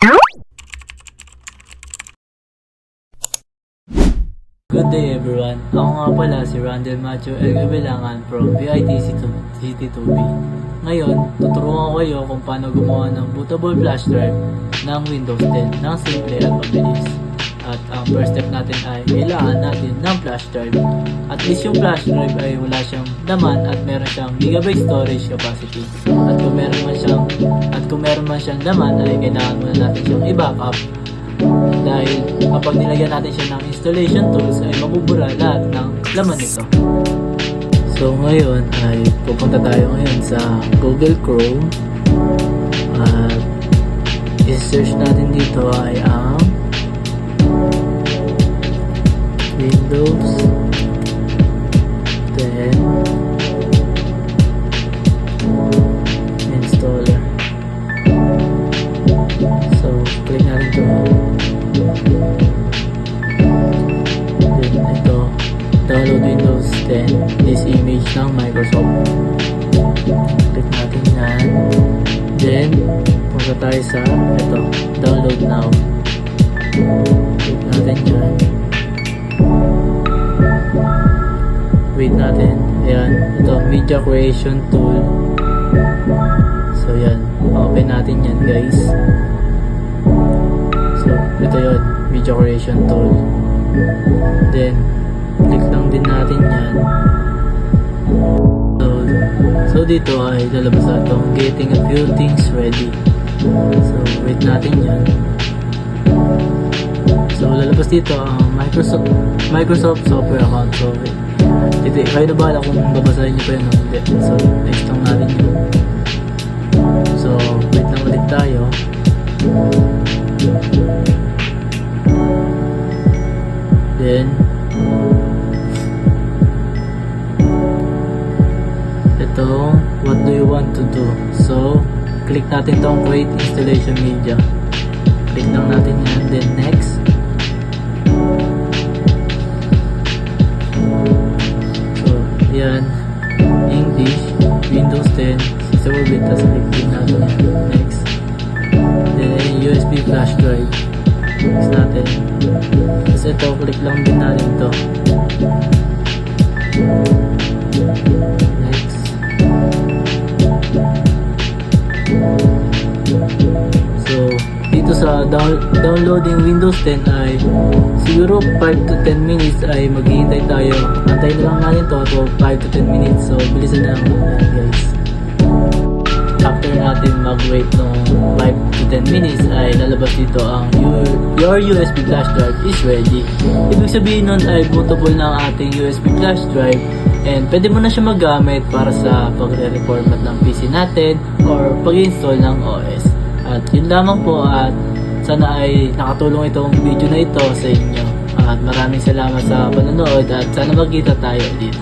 Good day everyone, ako nga pala si Randall Macho El Gabilangan from VIT City2B. Ngayon, tuturuan ko kayo kung paano gumawa ng bootable flash drive ng Windows 10 ng simple at mabilis. At ang first step natin ay kailangan natin ng flash drive. At least yung flash drive ay wala siyang laman at meron siyang gigabyte storage capacity. At kung meron man siyang laman ay kailangan muna natin siyang i-backup. Dahil kapag nilagyan natin siya ng installation tools ay mabubura lahat ng laman nito. So ngayon ay pupunta tayo ngayon sa Google Chrome at i-search natin dito ay ang Windows 10 installer. So click natin ito. Then ito, download Windows 10, this image ng Microsoft. Click natin yan. Then punta tayo sa ito, download now. Click natin yan. Wait natin. Ayan, ito, media creation tool. So yan, open natin yan guys. So ito yun, media creation tool. Then click lang din natin yan. So dito ay lalabas na itong getting a few things ready. So wait natin yan. So lalabas dito ang Microsoft software account. So dito, kayo na bahala kung babasahin nyo pa yun o hindi. So next lang natin yun. So wait lang ulit tayo. Then ito, what do you want to do? So click natin tong create installation media. Click lang natin yan. Then next. So yan, English, Windows 10 64-bit, tapos click din natin yan. Next. Then USB flash drive. Next natin. Tapos ito, click lang din natin ito. Next. So dito sa downloading Windows 10 ay siguro 5 to 10 minutes ay maghihintay tayo. Antayin na lang natin to 5 to 10 minutes. So bilisan na lang guys. After natin mag-wait ng 5 to 10 minutes ay lalabas dito ang your USB flash drive is ready. Ibig sabihin nun ay bootable na ang ating USB flash drive and pwede mo na siya magamit para sa pagre-reformat ng PC natin or pag-install ng OS. At yun lamang po, at sana ay nakatulong itong video na ito sa inyo. At maraming salamat sa panonood at sana magkita tayo ulit.